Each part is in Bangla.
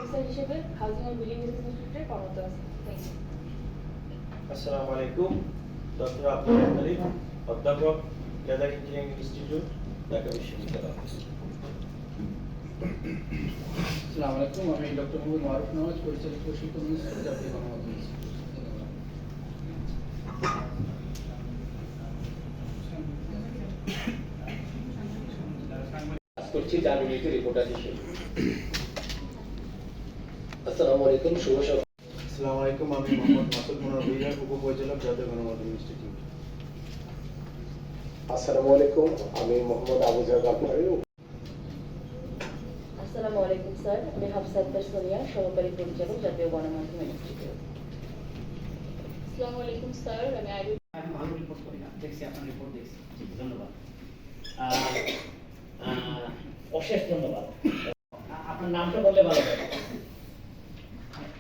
অফিসার হিসেবে হাউজিং অ্যান্ড বিল্ডিং ইনস্টিটিউটে কর্মরত আছি। Thank you. আসসালামু আলাইকুম। ডক্টর আব্দুল মুত্তালিব, অধ্যাপক, লেদার ইঞ্জিনিয়ারিং ইনস্টিটিউট, ঢাকা বিশ্ববিদ্যালয়। আসসালামু আলাইকুম, আমি ডক্টর মোহাম্মদ মারুফ নওয়াজ, পরিচালক প্রশিক্ষণ ইনস্টিটিউট, জাতীয় গণমাধ্যম ইনস্টিটিউট। করছি জার্নালিস্ট রিপোর্টার হিসেবে। আসসালামু আলাইকুম, শুভ সকাল। আসসালামু আলাইকুম, আমি মোহাম্মদ মাসুদ মুনার ভূঁইয়া, উপপরিচালক, জাতীয় গণমাধ্যম ইনস্টিটিউট। আসসালামু আলাইকুম, আমি মোহাম্মদ আবু জাফর। আসসালামু আলাইকুম স্যার, আমি হাফসা আক্তার সোনিয়া, সহকারী পরিচালক, জাতীয় গণমাধ্যম ইনস্টিটিউট। আসসালামু আলাইকুম স্যার, আমি আমি ভালো রিপোর্ট করি না, দেখছি আপনার রিপোর্ট দেখছি, ধন্যবাদ। অশেষ ধন্যবাদ। আপনার নামটা বললে ভালো হয়।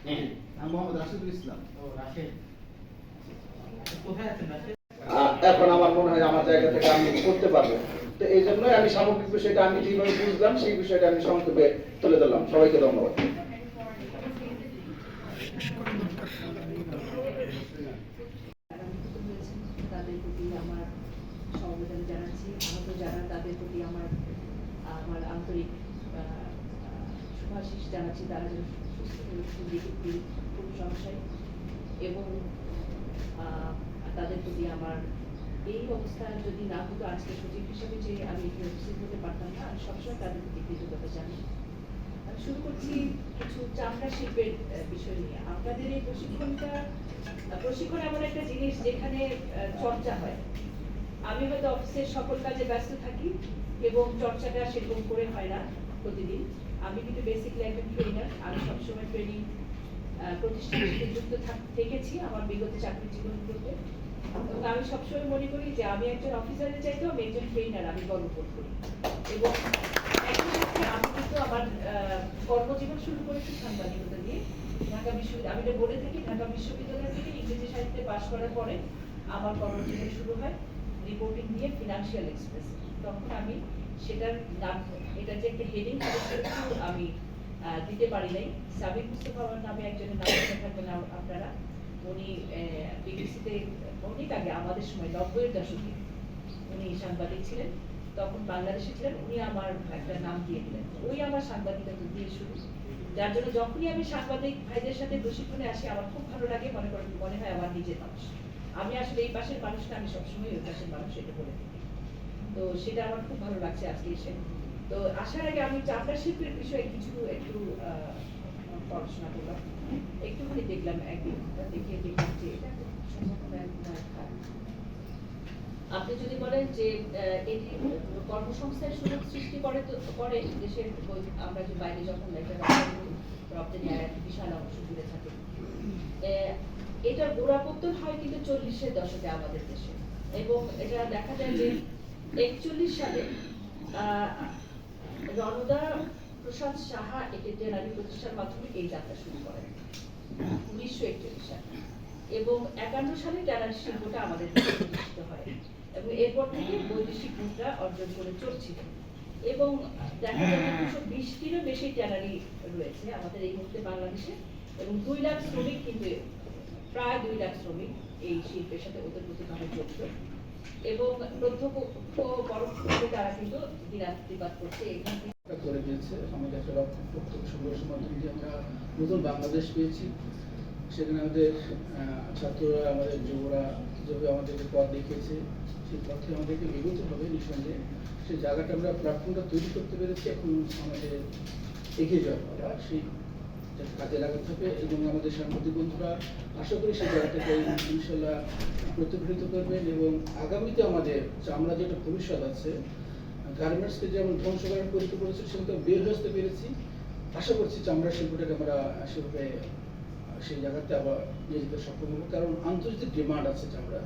হ্যাঁ, আমি মোহাম্মদ রাশিদুল ইসলাম। ও রাশেদ, কোথায় আছেন রাশেদ? এখন আমার মনে হয় আমার জায়গা থেকে আমি করতে পারবো, তো এই জন্যই আমি সামগ্রিক বিষয়টা আমি যেভাবে বুঝলাম সেই বিষয়টা আমি সংক্ষেপে তুলে ধরলাম। সবাইকে ধন্যবাদ। তাদের প্রতি আমার সমবেদনা জানাচ্ছি। আহত যারা তাদের প্রতি আমার আমার আন্তরিক শুভাশিস জানাচ্ছি। তারা যেন সুস্থ খুব সমস্যায়, এবং তাদের প্রতি আমার এই অবস্থা যদি না হতো, আজকে সচিব হিসেবে যে আমি এখানে উপস্থিত হতে পারতাম না। আমি সবসময় তাদের প্রতি কৃতজ্ঞতা জানাই। আমি শুরু করছি কিছু চামড়া শিল্পের বিষয় নিয়ে। আপনাদের এই প্রশিক্ষণ এমন একটা জিনিস যেখানে চর্চা হয়। আমি হয়তো অফিসের সকল কাজে ব্যস্ত থাকি এবং চর্চাটা সেরকম করে হয় না প্রতিদিন। আমি কিন্তু বেসিক্যালি একজন ট্রেনার। আমি সবসময় ট্রেনিং প্রতিষ্ঠানের সাথে যুক্ত থেকেছি আমার বিগত চাকরি জীবনগুলোতে, এবং আমি সবসময় মনে করি যে আমি একজন অফিসারের চাইতেও আমি একজন ট্রেনার, আমি গর্ববোধ করি। এবং একই সাথে আমি কিন্তু আমার কর্মজীবন শুরু করেছি সাংবাদিকতা দিয়ে। ঢাকা বিশ্ববিদ্যালয়, আমি এটা বলে থাকি, ঢাকা বিশ্ববিদ্যালয় থেকে ইংরেজি সাহিত্যে পাশ করার পরে আমার কর্মজীবন শুরু হয় রিপোর্টিং দিয়ে ফিনান্সিয়াল এক্সপ্রেস। তখন আমি সেটার নাম, এটা যে একটা হেডিং আমি দিতে পারি নাই। সাবিক মুস্তফা নামে একজনের নাম মনে থাকবেন আপনারা। উনি বিবিসিতে অনেক আগে, আমাদের সময় 90-এর দশকে উনি সাংবাদিক ছিলেন, তখন বাংলাদেশে ছিলেন। উনি আমার একটা নাম দিয়ে দিলেন, ওই আমার সাংবাদিকতা দিয়ে শুরু। যার জন্য যখনই আমি সাংবাদিক ভাইদের সাথে প্রশিক্ষণে আসি আমার খুব ভালো লাগে, মনে হয় আমার নিজের মানুষ। আমি আসলে এই পাশের মানুষটা, আমি সবসময় ওই পাশের মানুষ, এটা বলে থাকি। তো সেটা আমার খুব ভালো লাগছে আজকে এসে। তো আসার আগে আমি চামড়া শিল্পের বিষয়ে একটু পড়াশোনা করলাম, একটুখানি দেখলাম, একদিন দেখিয়ে দেখলাম যে আপনি যদি বলেন যে এটি কর্মসংস্থান সুযোগ সৃষ্টি করে দেশের, আমরা যে বাইরে যখন রপ্তানি আয়াত বিশাল অংশ জুড়ে থাকে, এটার গোড়াপত্তন হয় কিন্তু 40-এর দশকে আমাদের দেশে। এবং এটা দেখা যায় যে 41 সালে রণদা প্রসাদ সাহা একটি নারী প্রতিষ্ঠার মাধ্যমে এই যাত্রা শুরু করেন 1941 সালে, এবং 51 সালে ট্যানারি শিল্পটা আমাদের দেশে প্রতিষ্ঠিত হয়, এবং এরপর থেকে বৈদেশিক মুদ্রা অর্জন করে চলছিল। এবং দেখা যায় 220-টিরও বেশি ট্যানারি রয়েছে আমাদের এই মুহূর্তে বাংলাদেশে, এবং 2 লাখ শ্রমিক, কিন্তু প্রায় 2 লাখ শ্রমিক এই শিল্পের সাথে ওতপ্রোতভাবে যুক্ত, এবং প্রত্যক্ষ পরোক্ষভাবে তারা কিন্তু দিনাতিপাত করছে। এখান থেকে করে দিয়েছে আমাদের একটা প্রত্যক্ষ সংঘর্ষের মাধ্যমে যে আমরা নতুন বাংলাদেশ পেয়েছি। সেখানে আমাদের ছাত্ররা, আমাদের যুবরা যেভাবে আমাদেরকে পথ দেখিয়েছে, সেই পথে আমাদেরকে এগোতে হবে নিঃসন্দেহে। সেই জায়গাটা আমরা, প্ল্যাটফর্মটা তৈরি করতে পেরেছি, এখন আমাদের এগিয়ে যাওয়া সেই কাজে লাগাতে হবে। এবং আমাদের সাংবাদিক বন্ধুরা আশা করি সেই জায়গাটাকে ইনশাল্লাহ প্রতিফলিত করবেন, এবং আগামীতে আমাদের আমরা যেটা ভবিষ্যৎ আছে, গার্মেন্টসকে যেমন ধ্বংস করার পরিচিত করেছে, সেটা বের হয়ে আসতে পেরেছি। আশা করছি চামড়া শিল্পটাকে আমরা সেভাবে সেই জায়গাতে আবার নিয়ে যেতে সক্ষম হবো, কারণ আন্তর্জাতিক ডিমান্ড আছে চামড়া।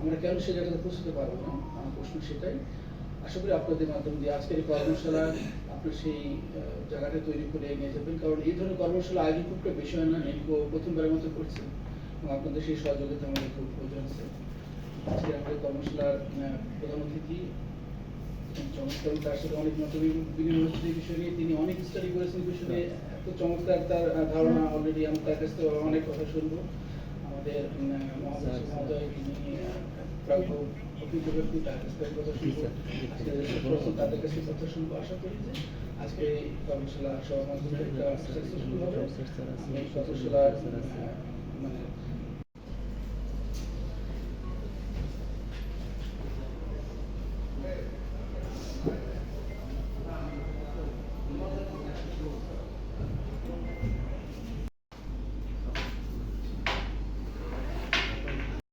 আমরা কেন সেই জায়গাতে পৌঁছতে পারবো না, আমার প্রশ্ন সেটাই। আশা করি আপনাদের মাধ্যমে দিয়ে আজকের এই কর্মশালা আপনার সেই জায়গাটা তৈরি করে নিয়ে যাবেন, কারণ এই ধরনের কর্মশালা আয়োজন খুব একটা বিষয় না, নেটকো প্রথমবারের মতো করছে, এবং আপনাদের সেই সহযোগিতা আমাদের খুব প্রয়োজন আছে। আজকে আমাদের কর্মশালার প্রধান অতিথি চমৎকার, তার সাথে অনেক মত বিনিময় হচ্ছে এই বিষয় নিয়ে। তিনি অনেক স্টাডি করেছেন এই বিষয় নিয়ে, এত চমৎকার তার ধারণা। অলরেডি আমি তার কাছ থেকে অনেক কথা শুনবো। আমাদের মহোদয় তিনি প্রাজ্ঞ অভিজ্ঞ ব্যক্তি, তার কাছ থেকে কথা শুনবো। আজকে তাদের কাছে কথা শুনবো। আশা করি যে আজকে এই কর্মশালা সবার মাধ্যমে একটা সাকসেসফুল হবে। আমি এই কর্মশালার মানে